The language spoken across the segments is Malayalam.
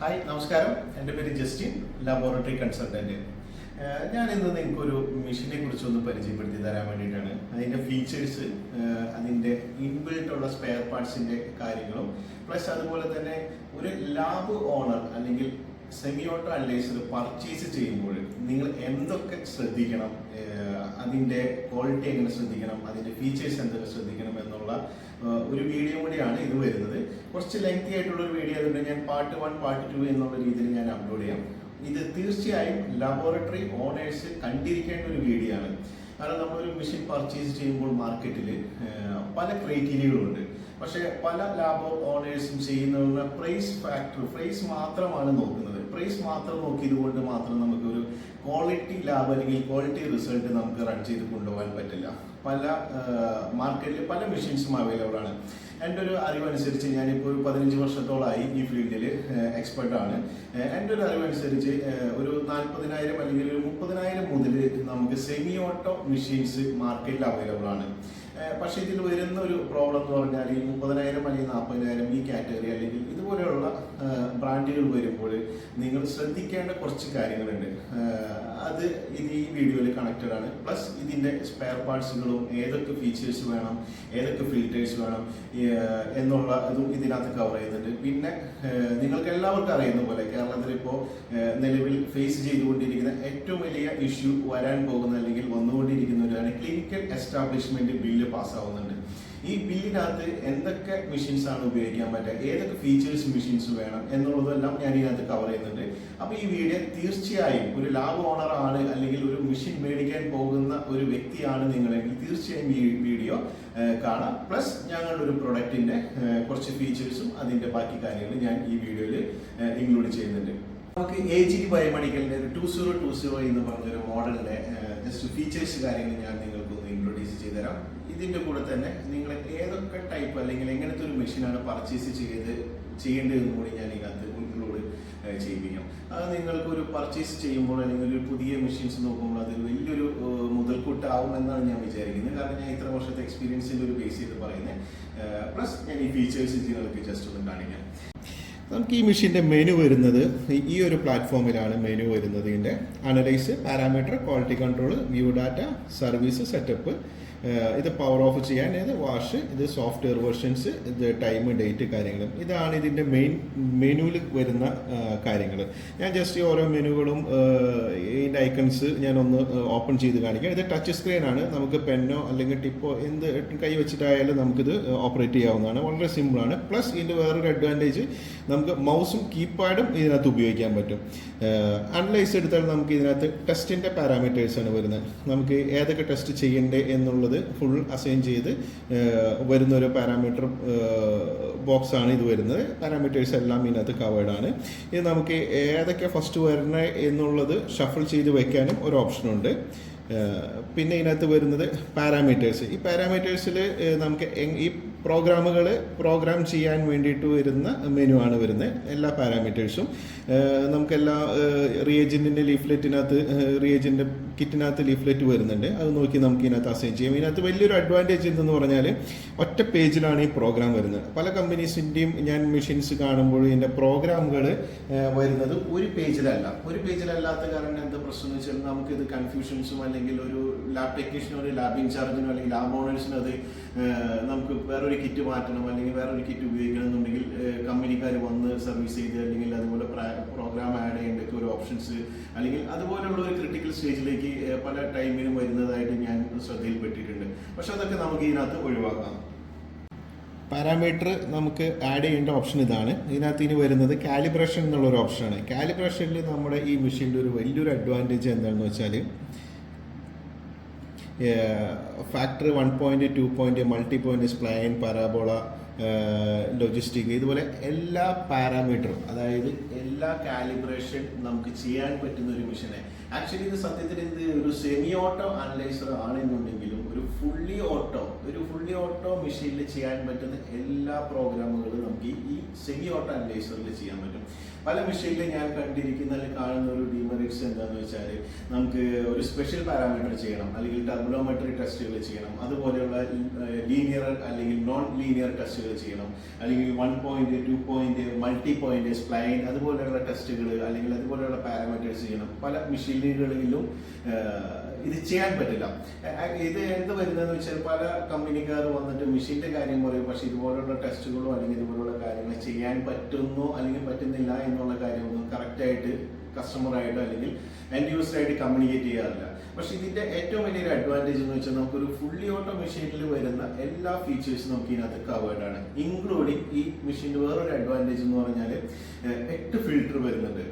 ഹായ് നമസ്കാരം, എൻ്റെ പേര് ജസ്റ്റിൻ, ലബോറട്ടറി കൺസൾട്ടൻറ്റ്. ഞാൻ ഇന്ന് നിങ്ങൾക്കൊരു മെഷീനെ കുറിച്ചൊന്ന് പരിചയപ്പെടുത്തി തരാൻ വേണ്ടിയിട്ടാണ്. അതിൻ്റെ ഫീച്ചേഴ്സ്, അതിൻ്റെ ഇൻബിൽട്ടുള്ള സ്പെയർ പാർട്സിൻ്റെ കാര്യങ്ങളും, പ്ലസ് അതുപോലെ തന്നെ ഒരു ലാബ് ഓണർ അല്ലെങ്കിൽ സെമി ഓട്ടോ അനലൈസർ പർച്ചേസ് ചെയ്യുമ്പോൾ നിങ്ങൾ എന്തൊക്കെ ശ്രദ്ധിക്കണം, അതിൻ്റെ ക്വാളിറ്റി എങ്ങനെ ശ്രദ്ധിക്കണം, അതിൻ്റെ ഫീച്ചേഴ്സ് എന്തൊക്കെ ശ്രദ്ധിക്കണം എന്നുള്ള ഒരു വീഡിയോ കൂടിയാണ് ഇത് വരുന്നത്. കുറച്ച് ലെങ്തി ആയിട്ടുള്ള ഒരു വീഡിയോ ആയതുകൊണ്ട് ഞാൻ പാർട്ട് 1 പാർട്ട് 2 എന്നുള്ള രീതിയിൽ ഞാൻ അപ്ലോഡ് ചെയ്യാം. ഇത് തീർച്ചയായും ലബോറട്ടറി ഓണേഴ്സ് കണ്ടിരിക്കേണ്ട ഒരു വീഡിയോ ആണ്. കാരണം നമ്മളൊരു മെഷീൻ പർച്ചേസ് ചെയ്യുമ്പോൾ മാർക്കറ്റിൽ പല ക്രൈറ്റീരിയകളുണ്ട്. പക്ഷേ പല ലാബ് ഓണേഴ്സും ചെയ്യുന്ന പ്രൈസ് മാത്രമാണ് നോക്കുന്നത്. പ്രൈസ് മാത്രം നോക്കിയത് കൊണ്ട് മാത്രം നമുക്കൊരു ക്വാളിറ്റി ലാബ് അല്ലെങ്കിൽ ക്വാളിറ്റി റിസൾട്ട് നമുക്ക് റൺ ചെയ്ത് കൊണ്ടുപോകാൻ പറ്റില്ല. പല മാർക്കറ്റിൽ പല മെഷീൻസും അവൈലബിൾ ആണ്. എൻ്റെ ഒരു അറിവനുസരിച്ച് ഞാനിപ്പോൾ ഒരു 15 വർഷത്തോളമായി ഈ ഫീൽഡിൽ എക്സ്പെർട്ടാണ്. എൻ്റെ ഒരു അറിവനുസരിച്ച് ഒരു 40,000 അല്ലെങ്കിൽ ഒരു 30,000 മുതൽ നമുക്ക് സെമി ഓട്ടോ മെഷീൻസ് മാർക്കറ്റിൽ അവൈലബിൾ ആണ്. പക്ഷേ ഇതിൽ വരുന്ന ഒരു പ്രോബ്ലം എന്ന് പറഞ്ഞാൽ ഈ 30,000 അല്ലെങ്കിൽ 40,000 ഈ കാറ്റഗറി അല്ലെങ്കിൽ ഇതുപോലെയുള്ള ബ്രാൻഡുകൾ വരുമ്പോൾ നിങ്ങൾ ശ്രദ്ധിക്കേണ്ട കുറച്ച് കാര്യങ്ങളുണ്ട്. അത് ഇത് ഈ വീഡിയോയിൽ കണക്റ്റഡ് ആണ്. പ്ലസ് ഇതിൻ്റെ സ്പെയർ പാർട്സുകളും ഏതൊക്കെ ഫീച്ചേഴ്സ് വേണം, ഏതൊക്കെ ഫിൽറ്റേഴ്സ് വേണം എന്നുള്ള ഇതും ഇതിനകത്ത് കവർ ചെയ്യുന്നുണ്ട്. പിന്നെ നിങ്ങൾക്ക് എല്ലാവർക്കും അറിയുന്ന പോലെ കേരളത്തിൽ ഇപ്പോൾ നിലവിൽ ഫേസ് ചെയ്തുകൊണ്ടിരിക്കുന്ന ഏറ്റവും വലിയ ഇഷ്യൂ വരാൻ പോകുന്ന അല്ലെങ്കിൽ വന്നുകൊണ്ടിരിക്കുന്ന ഒരു ക്ലിനിക്കൽ എസ്റ്റാബ്ലിഷ്മെന്റ് ബില്ല് പാസ്സാവുന്നുണ്ട്. ഈ ബില്ലിനകത്ത് എന്തൊക്കെ മെഷീൻസ് ആണ് ഉപയോഗിക്കാൻ പറ്റുക, ഏതൊക്കെ ഫീച്ചേഴ്സ് മെഷീൻസ് വേണം എന്നുള്ളതെല്ലാം ഞാൻ ഇതിനകത്ത് കവർ ചെയ്യുന്നുണ്ട്. അപ്പോൾ ഈ വീഡിയോ തീർച്ചയായും ഒരു ലാബ് ഓണർ ആണ് അല്ലെങ്കിൽ ഒരു മെഷീൻ മേടിക്കാൻ പോകുന്ന ഒരു വ്യക്തിയാണ് നിങ്ങളെങ്കിൽ തീർച്ചയായും ഈ വീഡിയോ കാണാം. പ്ലസ് ഞങ്ങളുടെ ഒരു പ്രൊഡക്റ്റിന്റെ കുറച്ച് ഫീച്ചേഴ്സും അതിന്റെ ബാക്കി കാര്യങ്ങളും ഞാൻ ഈ വീഡിയോയിൽ ഇൻക്ലൂഡ് ചെയ്യുന്നുണ്ട്. നമുക്ക് AGT ബയോമെഡിക്കലിന്റെ ഒരു 2020 എന്ന് പറഞ്ഞൊരു മോഡലിന്റെ ജസ്റ്റ് ഫീച്ചേഴ്സ് കാര്യങ്ങൾ ഞാൻ നിങ്ങൾക്കൊന്ന് ഇൻട്രൊഡ്യൂസ് ചെയ്തുതരാം. ഇതിന്റെ കൂടെ തന്നെ നിങ്ങൾ ഏതൊക്കെ ടൈപ്പ് അല്ലെങ്കിൽ എങ്ങനത്തെ ഒരു മെഷീനാണ് പർച്ചേസ് ചെയ്യേണ്ടതെന്നും കൂടി ഞാൻ ഇതിനകത്ത് ഇൻക്ലൂഡ് ചെയ്യിപ്പിക്കാം. അത് നിങ്ങൾക്ക് ഒരു പർച്ചേസ് ചെയ്യുമ്പോൾ അല്ലെങ്കിൽ ഒരു പുതിയ മെഷീൻസ് നോക്കുമ്പോൾ അത് വലിയൊരു മുതൽക്കൂട്ടാവും എന്നാണ് ഞാൻ വിചാരിക്കുന്നത്. കാരണം ഞാൻ ഇത്ര വർഷത്തെ എക്സ്പീരിയൻസിൻ്റെ ഒരു ബേസ് ചെയ്ത് പറയുന്നത്. പ്ലസ് ഞാൻ ഈ ഫീച്ചേഴ്സ് നിങ്ങൾക്ക് ജസ്റ്റ് ഒന്ന് കാണിക്കാം. നമുക്ക് ഈ മെഷീൻ്റെ മെനു വരുന്നത് ഈ ഒരു പ്ലാറ്റ്ഫോമിലാണ്. മെനു വരുന്നത് ഇതിൻ്റെ analyse, parameter, quality control, view data, service, setup, ഇത് പവർ ഓഫ് ചെയ്യാൻ, ഇത് വാഷ്, ഇത് സോഫ്റ്റ്വെയർ വെർഷൻസ്, ഇത് ടൈം, ഡേറ്റ് കാര്യങ്ങളും. ഇതാണ് ഇതിൻ്റെ മെനുവിൽ വരുന്ന കാര്യങ്ങൾ. ഞാൻ ജസ്റ്റ് ഓരോ മെനുകളും ഇതിൻ്റെ ഐക്കൺസ് ഞാനൊന്ന് ഓപ്പൺ ചെയ്ത് കാണിക്കാം. ഇത് ടച്ച് സ്ക്രീനാണ്. നമുക്ക് പെന്നോ അല്ലെങ്കിൽ ടിപ്പോ എന്ത് കൈ വെച്ചിട്ടായാലും നമുക്കിത് ഓപ്പറേറ്റ് ചെയ്യാവുന്നതാണ്. വളരെ സിമ്പിളാണ്. പ്ലസ് ഇതിൻ്റെ വേറൊരു അഡ്വാൻറ്റേജ്, നമുക്ക് മൗസും കീപാഡും ഇതിനകത്ത് ഉപയോഗിക്കാൻ പറ്റും. അനലൈസ് എടുത്താൽ നമുക്ക് ഇതിനകത്ത് ടെസ്റ്റിൻ്റെ പാരാമീറ്റേഴ്സാണ് വരുന്നത്. നമുക്ക് ഏതൊക്കെ ടെസ്റ്റ് ചെയ്യേണ്ടത് എന്നുള്ളത് ഫുൾ അസൈൻ ചെയ്ത് വരുന്ന ഒരു പാരാമീറ്റർ ബോക്സാണ് ഇത് വരുന്നത്. പാരാമീറ്റേഴ്സ് എല്ലാം ഇതിനകത്ത് കവേർഡ് ആണ്. ഇത് നമുക്ക് ഏതൊക്കെ ഫസ്റ്റ് വരണേ എന്നുള്ളത് ഷഫിൾ ചെയ്ത് വെക്കാനും ഒരു ഓപ്ഷനുണ്ട്. പിന്നെ ഇതിനകത്ത് വരുന്നത് പാരാമീറ്റേഴ്സ്. ഈ പാരാമീറ്റേഴ്സിൽ നമുക്ക് ഈ പ്രോഗ്രാം ചെയ്യാൻ വേണ്ടിയിട്ട് വരുന്ന മെനു ആണ് വരുന്നത്. എല്ലാ പാരാമീറ്റേഴ്സും നമുക്കെല്ലാ റിയേജൻറ്റിൻ്റെ റിയേജൻ്റ് കിറ്റിനകത്ത് ലീഫ്ലെറ്റ് വരുന്നുണ്ട്. അത് നോക്കി നമുക്ക് ഇതിനകത്ത് അസൈൻ ചെയ്യാം. ഇതിനകത്ത് വലിയൊരു അഡ്വാൻറ്റേജ് എന്തെന്ന് പറഞ്ഞാൽ ഒറ്റ പേജിലാണ് ഈ പ്രോഗ്രാം വരുന്നത്. പല കമ്പനീസിൻ്റെയും ഞാൻ മെഷീൻസ് കാണുമ്പോൾ ഇതിൻ്റെ പ്രോഗ്രാമുകൾ വരുന്നത് ഒരു പേജിലല്ലാത്ത കാരണം എന്താ പ്രശ്നം എന്ന് വെച്ചാൽ നമുക്കിത് കൺഫ്യൂഷൻസും അല്ലെങ്കിൽ ഒരു ലാബ് ടെക്നീഷ്യനോ ഒരു ലാബ് ഇൻചാർജിനോ അല്ലെങ്കിൽ ലാബ് ഓണേഴ്സിനോ അത് നമുക്ക് വേറൊരു കിറ്റ് മാറ്റണം അല്ലെങ്കിൽ വേറൊരു കിറ്റ് ഉപയോഗിക്കണം എന്നുണ്ടെങ്കിൽ കമ്പനിക്കാർ വന്ന് സർവീസ് ചെയ്ത് അല്ലെങ്കിൽ അതുപോലെ പ്രോഗ്രാം ആഡ് ചെയ്യേണ്ട ഒരു ഓപ്ഷൻസ് അല്ലെങ്കിൽ അതുപോലെയുള്ള ഒരു ക്രിട്ടിക്കൽ സ്റ്റേജിലേക്ക് പല ടൈമിനും വരുന്നതായിട്ട് ഞാൻ ശ്രദ്ധയിൽപ്പെട്ടിട്ടുണ്ട്. പക്ഷെ അതൊക്കെ നമുക്ക് ഇതിനകത്ത് ഒഴിവാക്കാം. പാരാമീറ്റർ നമുക്ക് ആഡ് ചെയ്യേണ്ട ഓപ്ഷൻ ഇതാണ്. ഇതിനകത്ത് ഇനി വരുന്നത് കാലിബ്രേഷൻ എന്നുള്ളൊരു ഓപ്ഷനാണ്. കാലിബ്രേഷനിൽ നമ്മുടെ ഈ മെഷീൻ്റെ ഒരു വലിയൊരു അഡ്വാൻറ്റേജ് എന്താണെന്ന് വെച്ചാൽ factor 1 2 multi point spline, parabola, logistic, ഇതുപോലെ എല്ലാ പാരാമീറ്ററും, അതായത് എല്ലാ കാലിബ്രേഷൻ നമുക്ക് ചെയ്യാൻ പറ്റുന്ന ഒരു മെഷീനെ. ആക്ച്വലി ഇത് സത്യത്തിൽ ഒരു സെമി ഓട്ടോ അനലൈസർ ആണെന്നുണ്ടെങ്കിലും ഒരു ഫുള്ളി ഓട്ടോ മെഷീനിൽ ചെയ്യാൻ പറ്റുന്ന എല്ലാ പ്രോഗ്രാമുകളും നമുക്ക് ഈ സെമി ഓട്ടോ അനലൈസറിൽ ചെയ്യാൻ പറ്റും. പല മെഷീനിൽ ഞാൻ കാണുന്ന ഒരു ഡീമെറിറ്റ്സ് എന്താണെന്ന് വെച്ചാൽ നമുക്ക് ഒരു സ്പെഷ്യൽ പാരാമീറ്റർ ചെയ്യണം, അല്ലെങ്കിൽ ടർബുലോമെട്രി ടെസ്റ്റുകൾ ചെയ്യണം, അതുപോലെയുള്ള ലീനിയർ അല്ലെങ്കിൽ നോൺ ലീനിയർ ടെസ്റ്റുകൾ ചെയ്യണം, അല്ലെങ്കിൽ 1 point 2 point multi point spline അതുപോലെയുള്ള ടെസ്റ്റുകൾ അല്ലെങ്കിൽ അതുപോലെയുള്ള പാരാമീറ്റേഴ്സ് ചെയ്യണം. പല മെഷീനുകളിലും ഇത് ചെയ്യാൻ പറ്റില്ല. ഇത് എന്ത് വരുന്നതെന്ന് വെച്ചാൽ പല കമ്പനിക്കാർ വന്നിട്ട് മെഷീന്റെ കാര്യം പറയും, പക്ഷെ ഇതുപോലുള്ള ടെസ്റ്റുകളോ അല്ലെങ്കിൽ ഇതുപോലുള്ള കാര്യങ്ങൾ ചെയ്യാൻ പറ്റുന്നോ അല്ലെങ്കിൽ പറ്റുന്നില്ല എന്നുള്ള കാര്യമൊന്നും കറക്റ്റായിട്ട് കസ്റ്റമറായിട്ടോ അല്ലെങ്കിൽ എൻഡ് യൂസറായിട്ട് കമ്മ്യൂണിക്കേറ്റ് ചെയ്യാറില്ല. പക്ഷെ ഇതിന്റെ ഏറ്റവും വലിയൊരു അഡ്വാൻറ്റേജ് എന്ന് വെച്ചാൽ നമുക്കൊരു ഫുള്ളി ഓട്ടോ മെഷീനിൽ വരുന്ന എല്ലാ ഫീച്ചേഴ്സും നമുക്ക് ഇതിനകത്ത് കവേർഡ് ആണ്. ഇൻക്ലൂഡിങ് ഈ മെഷീൻ്റെ വേറൊരു അഡ്വാൻറ്റേജ് എന്ന് പറഞ്ഞാൽ 8 ഫിൽറ്റർ വരുന്നുണ്ട്.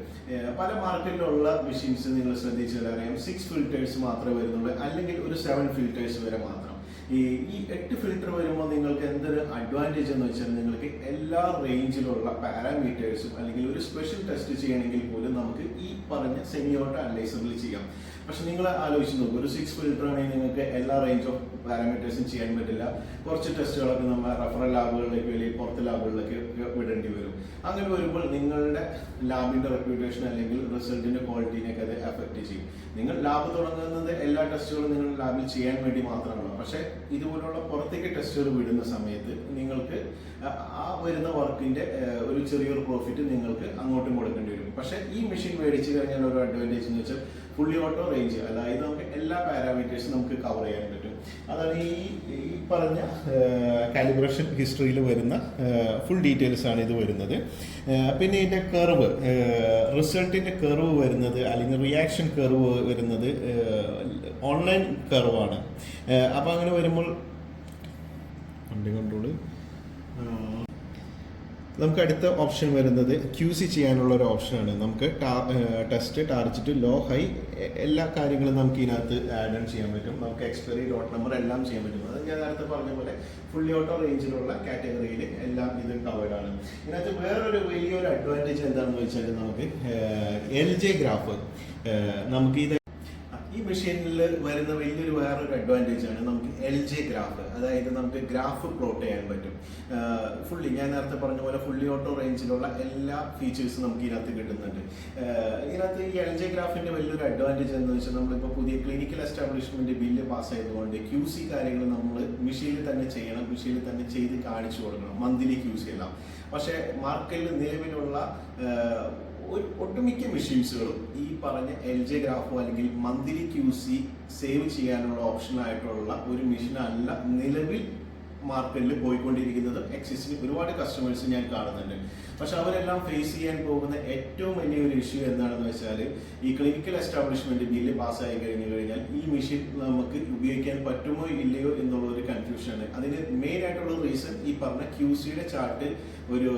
പല മാർക്കറ്റിലുള്ള മെഷീൻസ് നിങ്ങൾ ശ്രദ്ധിച്ചാൽ അറിയാം 6 ഫിൽറ്റേഴ്സ് മാത്രമേ വരുന്നുള്ളൂ, അല്ലെങ്കിൽ ഒരു 7 ഫിൽറ്റേഴ്സ് വരെ മാത്രം. ഈ 8 ഫിൽറ്റർ വരുമ്പോൾ നിങ്ങൾക്ക് എന്തൊരു അഡ്വാൻറ്റേജ് എന്ന് വെച്ചാൽ നിങ്ങൾക്ക് എല്ലാ റേഞ്ചിലുള്ള പാരാമീറ്റേഴ്സും അല്ലെങ്കിൽ ഒരു സ്പെഷ്യൽ ടെസ്റ്റ് ചെയ്യണമെങ്കിൽ പോലും നമുക്ക് ഈ പറഞ്ഞ സെമി ഓട്ടോ അനലൈസറിൽ ചെയ്യാം. പക്ഷെ നിങ്ങൾ ആലോചിച്ച് നോക്കും, ഒരു 6 ഫിൽറ്റർ ആണെങ്കിൽ നിങ്ങൾക്ക് എല്ലാ റേഞ്ച് ഓഫ് പാരാമീറ്റേഴ്സും ചെയ്യാൻ പറ്റില്ല. കുറച്ച് ടെസ്റ്റുകളൊക്കെ നമ്മൾ റഫറൽ ലാബുകളിലേക്ക് അല്ലെങ്കിൽ പുറത്ത് ലാബുകളിലേക്ക് വിടേണ്ടി വരും. അങ്ങനെ വരുമ്പോൾ നിങ്ങളുടെ ലാബിന്റെ റെപ്യൂട്ടേഷൻ അല്ലെങ്കിൽ റിസൾട്ടിന്റെ ക്വാളിറ്റിനെയൊക്കെ അത് എഫക്റ്റ് ചെയ്യും. നിങ്ങൾ ലാബ് തുടങ്ങുന്നത് എല്ലാ ടെസ്റ്റുകളും നിങ്ങൾ ലാബിൽ ചെയ്യാൻ വേണ്ടി മാത്രമല്ല, പക്ഷെ ഇതുപോലുള്ള പുറത്തേക്ക് ടെസ്റ്റുകൾ വിടുന്ന സമയത്ത് നിങ്ങൾക്ക് ആ വരുന്ന വർക്കിന്റെ ഒരു ചെറിയൊരു പ്രോഫിറ്റ് നിങ്ങൾക്ക് അങ്ങോട്ടും കൊടുക്കേണ്ടി വരും. പക്ഷെ ഈ മെഷീൻ മേടിച്ചു കഴിഞ്ഞാൽ ഒരു അഡ്വാൻറ്റേജ് എന്ന് വെച്ചാൽ ഫുള്ളി ഓട്ടോ റേഞ്ച്, അതായത് നമുക്ക് എല്ലാ പാരാമീറ്റേഴ്സും നമുക്ക് കവർ ചെയ്യാൻ പറ്റും. അതാണ് ഈ പറഞ്ഞ കാലിബ്രേഷൻ ഹിസ്റ്ററിയിൽ വരുന്ന ഫുൾ ഡീറ്റെയിൽസ് ആണ് ഇത് വരുന്നത്. പിന്നെ ഇതിൻ്റെ കർവ്, റിസൾട്ടിൻ്റെ കർവ് വരുന്നത് അല്ലെങ്കിൽ റിയാക്ഷൻ കർവ് വരുന്നത് ഓൺലൈൻ കർവാണ്. അപ്പോൾ അങ്ങനെ വരുമ്പോൾ വണ്ടി കൺട്രോള് നമുക്ക് അടുത്ത ഓപ്ഷൻ വരുന്നത് QC ചെയ്യാനുള്ള ഒരു ഓപ്ഷനാണ്. നമുക്ക് ടെസ്റ്റ്, ടാർജറ്റ്, ലോ, ഹൈ എല്ലാ കാര്യങ്ങളും നമുക്ക് ഇതിനകത്ത് ആഡ് ഓൺ ചെയ്യാൻ പറ്റും. നമുക്ക് എക്സ്പയറി, ഡോട്ട് നമ്പർ എല്ലാം ചെയ്യാൻ പറ്റും. അത് ഞാൻ നേരത്തെ പറഞ്ഞ പോലെ ഫുള്ളി ഓട്ടോ റേഞ്ചിലുള്ള കാറ്റഗറിയിൽ എല്ലാം ഇത് കവേർഡ് ആണ്. ഇതിനകത്ത് വേറൊരു വലിയൊരു അഡ്വാൻറ്റേജ് എന്താണെന്ന് വെച്ചാൽ നമുക്ക് LJ ഗ്രാഫ് നമുക്ക് ഇത് ഈ മെഷീനിൽ വരുന്ന വലിയൊരു വേറൊരു അഡ്വാൻറ്റേജ് ആണ് നമുക്ക് LJ ഗ്രാഫ്. അതായത് നമുക്ക് ഗ്രാഫ് പ്ലോട്ട് ചെയ്യാൻ പറ്റും. ഫുള്ളി ഞാൻ നേരത്തെ പറഞ്ഞ പോലെ ഫുള്ളി ഓട്ടോ റേഞ്ചിലുള്ള എല്ലാ ഫീച്ചേഴ്സും നമുക്ക് ഇതിനകത്ത് കിട്ടുന്നുണ്ട്. ഇതിനകത്ത് ഈ LJ ഗ്രാഫിന്റെ വലിയൊരു അഡ്വാൻറ്റേജ് എന്ന് വെച്ചാൽ നമ്മളിപ്പോൾ പുതിയ ക്ലിനിക്കൽ എസ്റ്റാബ്ലിഷ്മെന്റ് ബില്ല് പാസ്സായതുകൊണ്ട് QC കാര്യങ്ങൾ നമ്മൾ മെഷീനിൽ തന്നെ ചെയ്യണം, മെഷീനിൽ തന്നെ ചെയ്ത് കാണിച്ചു കൊടുക്കണം, മന്ത്ലി QC എല്ലാം. പക്ഷേ മാർക്കറ്റിൽ നിലവിലുള്ള ഒട്ടുമിക്ക മെഷീൻസുകളും ഈ പറഞ്ഞ LJ ഗ്രാഫോ അല്ലെങ്കിൽ മന്ത്ലി QC സേവ് ചെയ്യാനുള്ള ഓപ്ഷനായിട്ടുള്ള ഒരു മെഷീൻ അല്ല നിലവിൽ മാർക്കറ്റിൽ പോയിക്കൊണ്ടിരിക്കുന്നത്. എക്സിസ്റ്റിംഗ് ഒരുപാട് കസ്റ്റമേഴ്സ് ഞാൻ കാണുന്നുണ്ട്. പക്ഷെ അവരെല്ലാം ഫേസ് ചെയ്യാൻ പോകുന്ന ഏറ്റവും വലിയൊരു ഇഷ്യൂ എന്താണെന്ന് വെച്ചാൽ ഈ ക്ലിനിക്കൽ എസ്റ്റാബ്ലിഷ്മെന്റ് ബില്ല് പാസ്സായി കഴിഞ്ഞാൽ ഈ മെഷീൻ നമുക്ക് ഉപയോഗിക്കാൻ പറ്റുമോ ഇല്ലയോ എന്നുള്ള ഒരു കൺഫ്യൂഷനാണ്. അതിന് മെയിൻ ആയിട്ടുള്ള റീസൺ ഈ പറഞ്ഞ QCയുടെ ചാർട്ട് ഒരു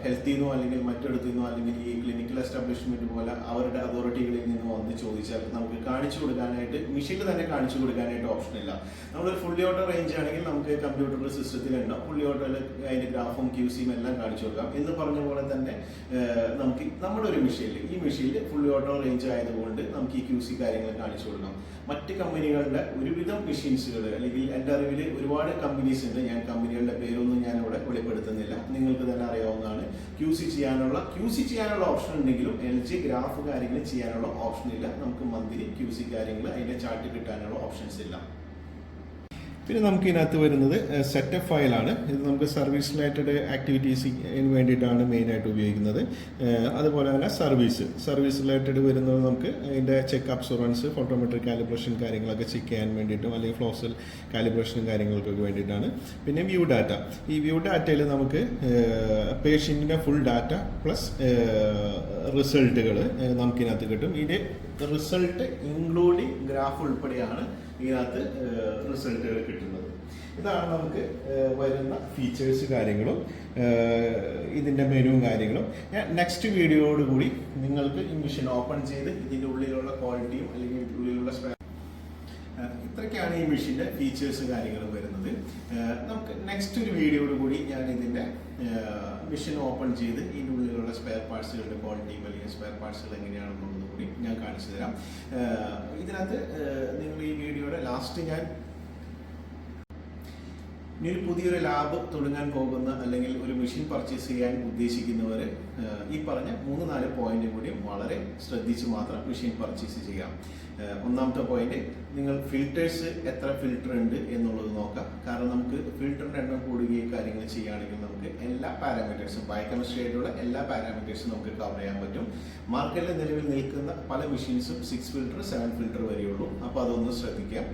ഹെൽത്തിൽ നിന്നോ അല്ലെങ്കിൽ മറ്റിടത്തു നിന്നോ അല്ലെങ്കിൽ ഈ ക്ലിനിക്കൽ എസ്റ്റാബ്ലിഷ്മെന്റ് പോലെ അവരുടെ അതോറിറ്റികളിൽ നിന്നോ വന്ന് ചോദിച്ചാൽ നമുക്ക് കാണിച്ചു കൊടുക്കാനായിട്ട് മെഷീനിൽ തന്നെ കാണിച്ചു കൊടുക്കാനായിട്ട് ഓപ്ഷൻ ഇല്ല. നമ്മളൊരു ഫുള്ളി ഓട്ടോ റേഞ്ച് ആണെങ്കിൽ നമുക്ക് കമ്പ്യൂട്ടർ സിസ്റ്റത്തിൽ ഉണ്ടാവും, ഫുള്ളി ഓട്ടോയിൽ അതിന്റെ ഗ്രാഫും QCയും എല്ലാം കാണിച്ചു കൊടുക്കാം. എന്ന് പറഞ്ഞ പോലെ തന്നെ നമുക്ക് നമ്മുടെ ഒരു മെഷീനിൽ ഈ മെഷീനിൽ ഫുള്ളി ഓട്ടോ റേഞ്ച് ആയതുകൊണ്ട് നമുക്ക് ഈ QC കാര്യങ്ങൾ കാണിച്ചു കൊടുക്കാം. മറ്റ് കമ്പനികളുടെ ഒരുവിധം മെഷീൻസുകൾ അല്ലെങ്കിൽ എൻ്റെ അറിവിൽ ഒരുപാട് കമ്പനീസ് ഉണ്ട്. ഞാൻ കമ്പനികളുടെ പേരൊന്നും ഞാൻ ഇവിടെ വെളിപ്പെടുത്തുന്നില്ല, നിങ്ങൾക്ക് തന്നെ അറിയാവുന്നതാണ്. QC ചെയ്യാനുള്ള ഓപ്ഷൻ ഉണ്ടെങ്കിലും LJ ഗ്രാഫ് കാര്യങ്ങൾ ചെയ്യാനുള്ള ഓപ്ഷൻ ഇല്ല. നമുക്ക് മന്ത്ലി QC കാര്യങ്ങൾ അതിന്റെ ചാർട്ട് കിട്ടാനുള്ള ഓപ്ഷൻസ് ഇല്ല. പിന്നെ നമുക്ക് ഇതിനകത്ത് വരുന്നത് സെറ്റപ്പ് ഫയലാണ്. ഇത് നമുക്ക് സർവീസ് റിലേറ്റഡ് ആക്ടിവിറ്റീസിന് വേണ്ടിയിട്ടാണ് മെയിനായിട്ട് ഉപയോഗിക്കുന്നത്. അതുപോലെ തന്നെ സർവീസ് റിലേറ്റഡ് വരുന്നത് നമുക്ക് അതിൻ്റെ ചെക്ക് അബ്സോർബൻസ്, ഫോട്ടോമെട്രിക് കാലിബ്രേഷൻ കാര്യങ്ങളൊക്കെ ചെക്ക് ചെയ്യാൻ വേണ്ടിയിട്ടും അല്ലെങ്കിൽ ഫ്ലോസൽ കാലിബ്രേഷനും കാര്യങ്ങൾക്കൊക്കെ വേണ്ടിയിട്ടാണ്. പിന്നെ വ്യൂ ഡാറ്റ, ഈ വ്യൂ ഡാറ്റയിൽ നമുക്ക് പേഷ്യൻറ്റിൻ്റെ ഫുൾ ഡാറ്റ പ്ലസ് റിസൾട്ടുകൾ നമുക്കിതിനകത്ത് കിട്ടും. ഇതിൻ്റെ റിസൾട്ട് ഇൻക്ലൂഡിങ് ഗ്രാഫ് ഉൾപ്പെടെയാണ് ഇതിനകത്ത് റിസൾട്ടുകൾ കിട്ടുന്നത്. ഇതാണ് നമുക്ക് വരുന്ന ഫീച്ചേഴ്സ് കാര്യങ്ങളും ഇതിൻ്റെ മെനുവും കാര്യങ്ങളും. ഞാൻ നെക്സ്റ്റ് വീഡിയോയോടുകൂടി നിങ്ങൾക്ക് ഈ മെഷീൻ ഓപ്പൺ ചെയ്ത് ഇതിൻ്റെ ഉള്ളിലുള്ള ക്വാളിറ്റിയും അല്ലെങ്കിൽ ഉള്ളിലുള്ള ഇത്രയ്ക്കാണ് ഈ മെഷീൻ്റെ ഫീച്ചേഴ്സ് കാര്യങ്ങളും വരുന്നത്. നമുക്ക് നെക്സ്റ്റ് ഒരു വീഡിയോയോടുകൂടി ഞാൻ ഇതിൻ്റെ മെഷീൻ ഓപ്പൺ ചെയ്ത് ഇതിൻ്റെ ഉള്ളിലുള്ള സ്പെയർ പാർട്സുകളുടെ ക്വാളിറ്റിയും അല്ലെങ്കിൽ സ്പെയർ പാർട്സുകൾ എങ്ങനെയാണെന്നുള്ളത് കൂടി ഞാൻ കാണിച്ചു തരാം. ഇതിനകത്ത് നിങ്ങൾ ഈ വീഡിയോയുടെ ലാസ്റ്റ് ഞാൻ ഇനി ഒരു പുതിയൊരു ലാബ് തുടങ്ങാൻ പോകുന്ന അല്ലെങ്കിൽ ഒരു മെഷീൻ പർച്ചേസ് ചെയ്യാൻ ഉദ്ദേശിക്കുന്നവർ ഈ പറഞ്ഞ 3-4 പോയിന്റ് കൂടിയും വളരെ ശ്രദ്ധിച്ച് മാത്രം മെഷീൻ പർച്ചേസ് ചെയ്യാം. ഒന്നാമത്തെ പോയിന്റ്, നിങ്ങൾ ഫിൽറ്റേഴ്സ് എത്ര ഫിൽറ്റർ ഉണ്ട് എന്നുള്ളത് നോക്കാം. കാരണം നമുക്ക് ഫിൽറ്ററിന്റെ എണ്ണം കൂടുകയും കാര്യങ്ങൾ ചെയ്യുകയാണെങ്കിൽ നമുക്ക് എല്ലാ പാരാമീറ്റേഴ്സും ബയോകെമിസ്ട്രി ആയിട്ടുള്ള എല്ലാ പാരാമീറ്റേഴ്സും നമുക്ക് കവർ ചെയ്യാൻ പറ്റും. മാർക്കറ്റിൽ നിലവിൽ നിൽക്കുന്ന പല മെഷീൻസും 6 ഫിൽറ്റർ 7 ഫിൽറ്റർ വരെയുള്ളൂ. അപ്പോൾ അതൊന്ന് ശ്രദ്ധിക്കാം.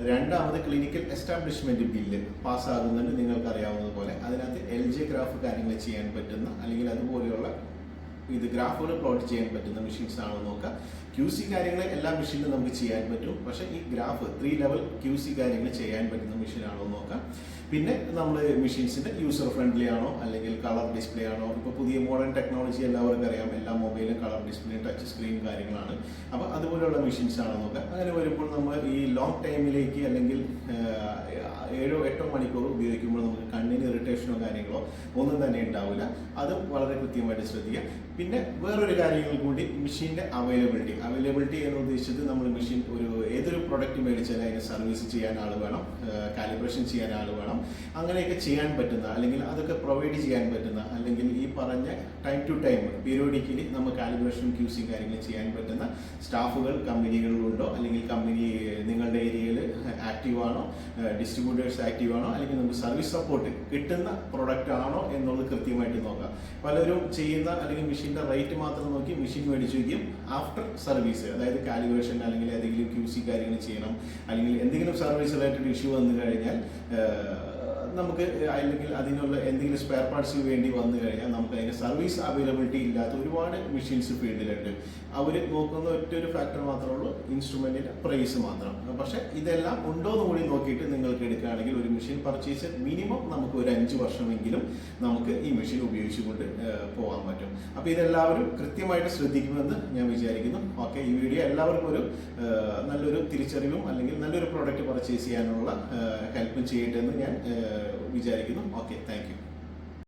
രണ്ടാമത്, ക്ലിനിക്കൽ എസ്റ്റാബ്ലിഷ്മെന്റ് ബില്ല് പാസ്സാകുന്നുണ്ട്. നിങ്ങൾക്ക് അറിയാവുന്നതുപോലെ അതിനകത്ത് LJ ഗ്രാഫ് കാര്യങ്ങൾ ചെയ്യാൻ പറ്റുന്ന അല്ലെങ്കിൽ അതുപോലെയുള്ള ഗ്രാഫുകൾ പ്ലോട്ട് ചെയ്യാൻ പറ്റുന്ന മെഷീൻസ് ആണോ നോക്കാം. QC കാര്യങ്ങൾ എല്ലാ മെഷീനിലും നമുക്ക് ചെയ്യാൻ പറ്റും. പക്ഷേ ഈ ഗ്രാഫ് 3 ലെവൽ QC കാര്യങ്ങൾ ചെയ്യാൻ പറ്റുന്ന മെഷീൻ ആണോ നോക്കാം. പിന്നെ നമ്മൾ മെഷീൻസിന്റെ യൂസർ ഫ്രണ്ട്ലി ആണോ അല്ലെങ്കിൽ കളർ ഡിസ്പ്ലേ ആണോ. ഇപ്പോൾ പുതിയ മോഡേൺ ടെക്നോളജി എല്ലാവർക്കും അറിയാം, എല്ലാ മൊബൈലും കളർ ഡിസ്പ്ലേ ടച്ച് സ്ക്രീൻ കാര്യങ്ങളാണ്. അപ്പോൾ അതുപോലെയുള്ള മെഷീൻസ് ആണോ നോക്കാം. അങ്ങനെ വരുമ്പോൾ നമ്മൾ ഈ ലോങ് ടൈമിലേക്ക് അല്ലെങ്കിൽ 7-8 മണിക്കൂർ ഉപയോഗിക്കുമ്പോൾ നമുക്ക് കണ്ണിന് ഇറിറ്റേഷനോ കാര്യങ്ങളോ ഒന്നും തന്നെ ഉണ്ടാവില്ല. അതും വളരെ കൃത്യമായിട്ട് ശ്രദ്ധിക്കുക. പിന്നെ വേറൊരു കാര്യങ്ങൾ കൂടി, മെഷീൻ്റെ അവൈലബിലിറ്റി എന്ന് ഉദ്ദേശിച്ചത് നമ്മൾ മെഷീൻ ഏതൊരു പ്രൊഡക്റ്റ് മേടിച്ചാൽ അതിന് സർവീസ് ചെയ്യാൻ ആൾ വേണം, കാലിബ്രേഷൻ ചെയ്യാൻ ആൾ വേണം. അങ്ങനെയൊക്കെ ചെയ്യാൻ പറ്റുന്ന അല്ലെങ്കിൽ അതൊക്കെ പ്രൊവൈഡ് ചെയ്യാൻ പറ്റുന്ന അല്ലെങ്കിൽ ഈ പറഞ്ഞ ടൈം ടു ടൈം പീരിയോഡിക്കലി നമ്മൾ കാലിബ്രേഷൻ QC കാര്യങ്ങൾ ചെയ്യാൻ പറ്റുന്ന സ്റ്റാഫുകൾ കമ്പനികളിലുണ്ടോ അല്ലെങ്കിൽ കമ്പനി നിങ്ങളുടെ ഏരിയയിൽ ആക്റ്റീവ് ആണോ, ഡിസ്ട്രിബ്യൂട്ടേഴ്സ് ആക്റ്റീവ് ആണോ, അല്ലെങ്കിൽ നമുക്ക് സർവീസ് സപ്പോർട്ട് കിട്ടുന്ന പ്രൊഡക്റ്റ് ആണോ എന്നുള്ളത് കൃത്യമായിട്ട് നോക്കാം. പലരും ചെയ്യുന്ന അല്ലെങ്കിൽ മെഷീൻ്റെ റേറ്റ് മാത്രം നോക്കി മെഷീൻ മേടിച്ചു വയ്ക്കും. ആഫ്റ്റർ സർവീസ്, അതായത് കാലിബ്രേഷൻ അല്ലെങ്കിൽ ഏതെങ്കിലും QC കാര്യങ്ങൾ ചെയ്യണം അല്ലെങ്കിൽ എന്തെങ്കിലും സർവീസ് റിലേറ്റഡ് ഇഷ്യൂ വന്നു കഴിഞ്ഞാൽ നമുക്ക് അല്ലെങ്കിൽ അതിനുള്ള എന്തെങ്കിലും സ്പെയർ പാർട്സ് വേണ്ടി വന്നു കഴിഞ്ഞാൽ നമുക്ക് അതിന് സർവീസ് അവൈലബിലിറ്റി ഇല്ലാത്ത ഒരുപാട് മെഷീൻസ് ഫീൽഡിലുണ്ട്. അവർ നോക്കുന്ന ഒറ്റൊരു ഫാക്ടർ മാത്രമേ ഉള്ളൂ, ഇൻസ്ട്രുമെന്റിന്റെ പ്രൈസ് മാത്രം. പക്ഷെ ഇതെല്ലാം ഉണ്ടോ എന്ന് കൂടി നോക്കിയിട്ട് നിങ്ങൾക്ക് എടുക്കുകയാണെങ്കിൽ ഒരു മെഷീൻ പർച്ചേസ് മിനിമം നമുക്ക് ഒരു 5 വർഷമെങ്കിലും നമുക്ക് ഈ മെഷീൻ ഉപയോഗിച്ചുകൊണ്ട് പോകാൻ പറ്റും. അപ്പോൾ ഇതെല്ലാവരും കൃത്യമായിട്ട് ശ്രദ്ധിക്കുമെന്ന് ഞാൻ വിചാരിക്കുന്നു. ഓക്കെ, ഈ വീഡിയോ എല്ലാവർക്കും ഒരു നല്ലൊരു തിരിച്ചറിവും അല്ലെങ്കിൽ നല്ലൊരു പ്രോഡക്റ്റ് പർച്ചേസ് ചെയ്യാനുള്ള ഹെൽപ്പും ചെയ്യട്ടെ എന്ന് ഞാൻ വിചാരിക്കുന്നു. Okay, thank you.